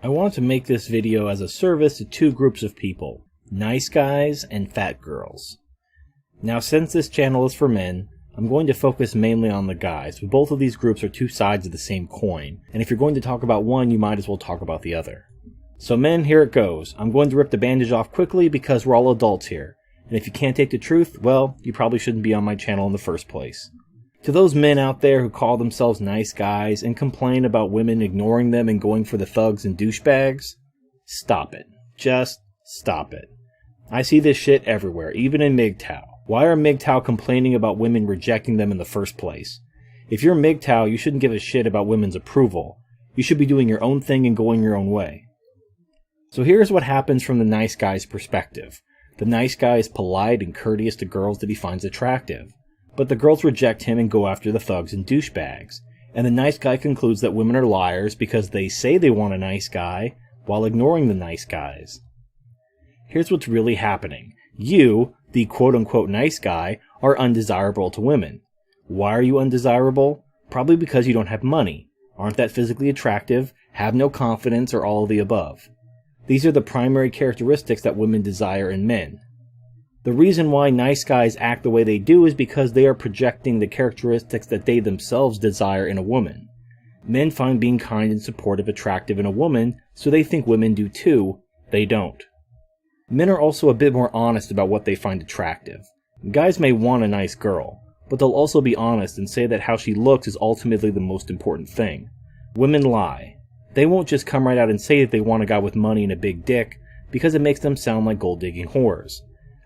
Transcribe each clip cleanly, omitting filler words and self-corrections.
I want to make this video as a service to two groups of people, nice guys and fat girls. Now, since this channel is for men, I'm going to focus mainly on the guys, but both of these groups are two sides of the same coin, and if you're going to talk about one, you might as well talk about the other. So men, here it goes. I'm going to rip the bandage off quickly because we're all adults here, and if you can't take the truth, well, you probably shouldn't be on my channel in the first place. To those men out there who call themselves nice guys and complain about women ignoring them and going for the thugs and douchebags, stop it. Just stop it. I see this shit everywhere, even in MGTOW. Why are MGTOW complaining about women rejecting them in the first place? If you're MGTOW, you shouldn't give a shit about women's approval. You should be doing your own thing and going your own way. So here's what happens from the nice guy's perspective. The nice guy is polite and courteous to girls that he finds attractive. But the girls reject him and go after the thugs and douchebags. And the nice guy concludes that women are liars because they say they want a nice guy while ignoring the nice guys. Here's what's really happening. You, the quote-unquote nice guy, are undesirable to women. Why are you undesirable? Probably because you don't have money, aren't that physically attractive, have no confidence, or all of the above. These are the primary characteristics that women desire in men. The reason why nice guys act the way they do is because they are projecting the characteristics that they themselves desire in a woman. Men find being kind and supportive attractive in a woman, so they think women do too. They don't. Men are also a bit more honest about what they find attractive. Guys may want a nice girl, but they'll also be honest and say that how she looks is ultimately the most important thing. Women lie. They won't just come right out and say that they want a guy with money and a big dick, because it makes them sound like gold-digging whores.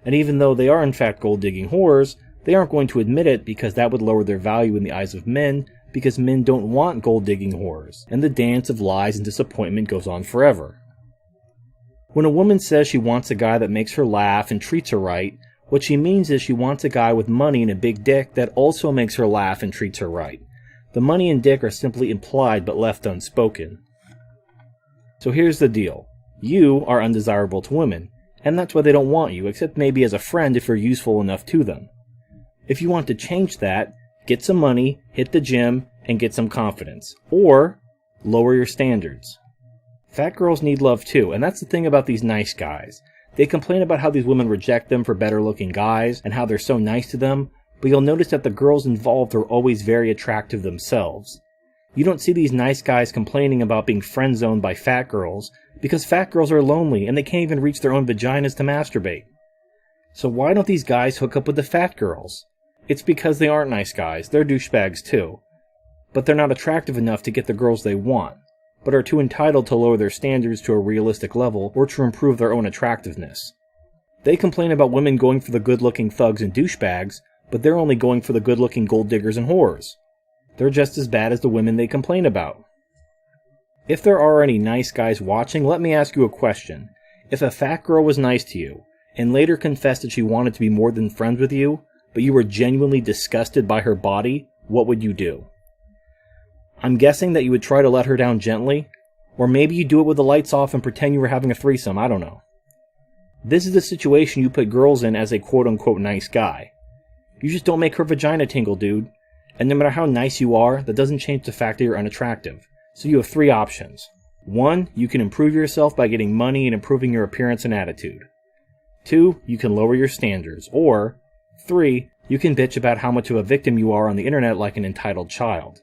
And even though they are in fact gold-digging whores, they aren't going to admit it because that would lower their value in the eyes of men, because men don't want gold-digging whores, and the dance of lies and disappointment goes on forever. When a woman says she wants a guy that makes her laugh and treats her right, what she means is she wants a guy with money and a big dick that also makes her laugh and treats her right. The money and dick are simply implied but left unspoken. So here's the deal. You are undesirable to women, and that's why they don't want you, except maybe as a friend if you're useful enough to them. If you want to change that, get some money, hit the gym, and get some confidence. Or, lower your standards. Fat girls need love too, and that's the thing about these nice guys. They complain about how these women reject them for better looking guys, and how they're so nice to them, but you'll notice that the girls involved are always very attractive themselves. You don't see these nice guys complaining about being friend-zoned by fat girls, because fat girls are lonely and they can't even reach their own vaginas to masturbate. So why don't these guys hook up with the fat girls? It's because they aren't nice guys, they're douchebags too. But they're not attractive enough to get the girls they want, but are too entitled to lower their standards to a realistic level or to improve their own attractiveness. They complain about women going for the good-looking thugs and douchebags, but they're only going for the good-looking gold diggers and whores. They're just as bad as the women they complain about. If there are any nice guys watching, let me ask you a question. If a fat girl was nice to you, and later confessed that she wanted to be more than friends with you, but you were genuinely disgusted by her body, what would you do? I'm guessing that you would try to let her down gently, or maybe you do it with the lights off and pretend you were having a threesome, I don't know. This is the situation you put girls in as a quote-unquote nice guy. You just don't make her vagina tingle, dude. And no matter how nice you are, that doesn't change the fact that you're unattractive. So you have three options. 1, you can improve yourself by getting money and improving your appearance and attitude. 2, you can lower your standards. Or 3, you can bitch about how much of a victim you are on the internet like an entitled child.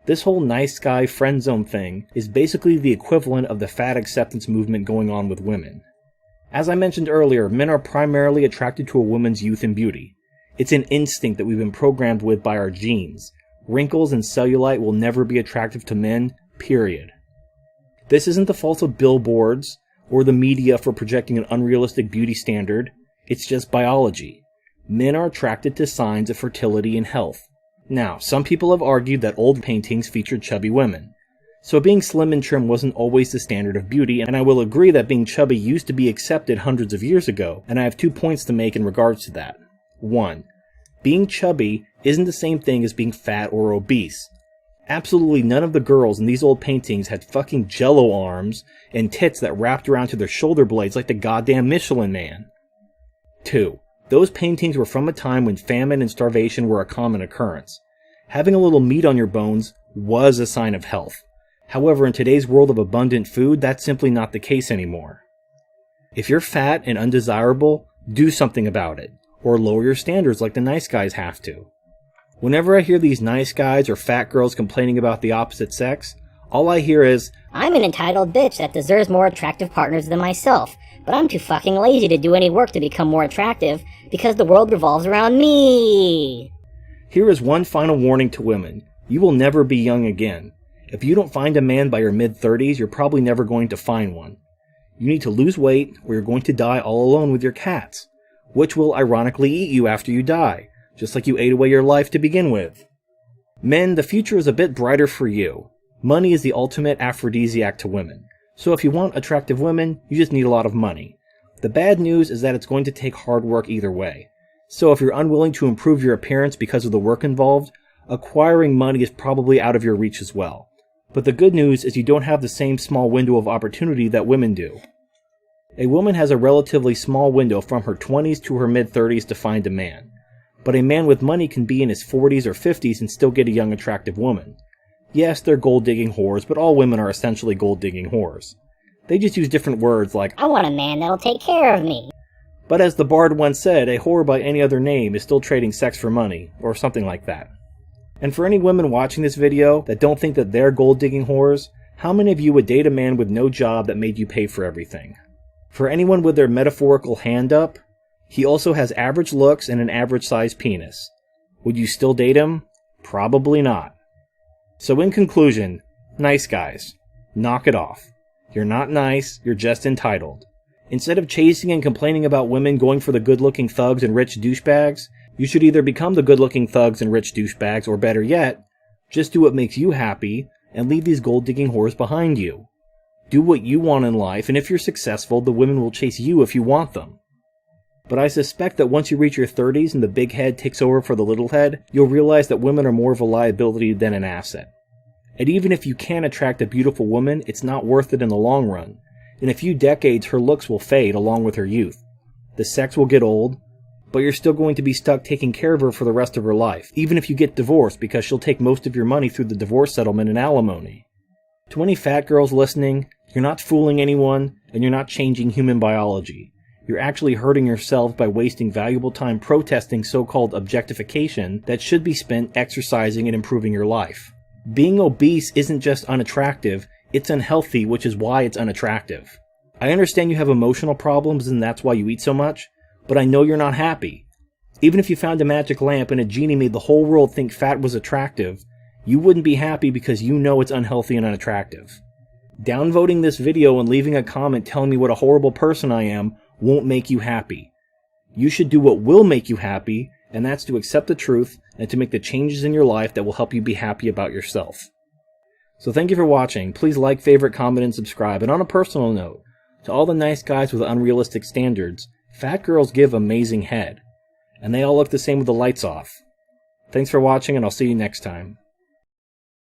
This whole nice guy friend zone thing is basically the equivalent of the fat acceptance movement going on with women. As I mentioned earlier, men are primarily attracted to a woman's youth and beauty. It's an instinct that we've been programmed with by our genes. Wrinkles and cellulite will never be attractive to men, period. This isn't the fault of billboards or the media for projecting an unrealistic beauty standard. It's just biology. Men are attracted to signs of fertility and health. Now, some people have argued that old paintings featured chubby women. So being slim and trim wasn't always the standard of beauty, and I will agree that being chubby used to be accepted hundreds of years ago, and I have 2 points to make in regards to that. 1. Being chubby isn't the same thing as being fat or obese. Absolutely none of the girls in these old paintings had fucking jello arms and tits that wrapped around to their shoulder blades like the goddamn Michelin Man. 2. Those paintings were from a time when famine and starvation were a common occurrence. Having a little meat on your bones was a sign of health. However, in today's world of abundant food, that's simply not the case anymore. If you're fat and undesirable, do something about it, or lower your standards like the nice guys have to. Whenever I hear these nice guys or fat girls complaining about the opposite sex, all I hear is, I'm an entitled bitch that deserves more attractive partners than myself, but I'm too fucking lazy to do any work to become more attractive because the world revolves around me. Here is one final warning to women. You will never be young again. If you don't find a man by your mid-30s, you're probably never going to find one. You need to lose weight, or you're going to die all alone with your cats, which will ironically eat you after you die, just like you ate away your life to begin with. Men, the future is a bit brighter for you. Money is the ultimate aphrodisiac to women, so if you want attractive women, you just need a lot of money. The bad news is that it's going to take hard work either way. So if you're unwilling to improve your appearance because of the work involved, acquiring money is probably out of your reach as well. But the good news is you don't have the same small window of opportunity that women do. A woman has a relatively small window from her 20s to her mid-30s to find a man. But a man with money can be in his 40s or 50s and still get a young attractive woman. Yes, they're gold-digging whores, but all women are essentially gold-digging whores. They just use different words like, I want a man that'll take care of me. But as the bard once said, a whore by any other name is still trading sex for money, or something like that. And for any women watching this video that don't think that they're gold-digging whores, how many of you would date a man with no job that made you pay for everything? For anyone with their metaphorical hand up, he also has average looks and an average-sized penis. Would you still date him? Probably not. So in conclusion, nice guys, knock it off. You're not nice, you're just entitled. Instead of chasing and complaining about women going for the good-looking thugs and rich douchebags, you should either become the good-looking thugs and rich douchebags, or better yet, just do what makes you happy and leave these gold-digging whores behind you. Do what you want in life, and if you're successful, the women will chase you if you want them. But I suspect that once you reach your 30s and the big head takes over for the little head, you'll realize that women are more of a liability than an asset. And even if you can attract a beautiful woman, it's not worth it in the long run. In a few decades, her looks will fade along with her youth. The sex will get old, but you're still going to be stuck taking care of her for the rest of her life, even if you get divorced, because she'll take most of your money through the divorce settlement and alimony. To any fat girls listening, you're not fooling anyone, and you're not changing human biology. You're actually hurting yourself by wasting valuable time protesting so-called objectification that should be spent exercising and improving your life. Being obese isn't just unattractive, it's unhealthy, which is why it's unattractive. I understand you have emotional problems and that's why you eat so much, but I know you're not happy. Even if you found a magic lamp and a genie made the whole world think fat was attractive, you wouldn't be happy because you know it's unhealthy and unattractive. Downvoting this video and leaving a comment telling me what a horrible person I am won't make you happy. You should do what will make you happy, and that's to accept the truth and to make the changes in your life that will help you be happy about yourself. So thank you for watching. Please like, favorite, comment, and subscribe. And on a personal note, to all the nice guys with unrealistic standards, fat girls give amazing head. And they all look the same with the lights off. Thanks for watching, and I'll see you next time.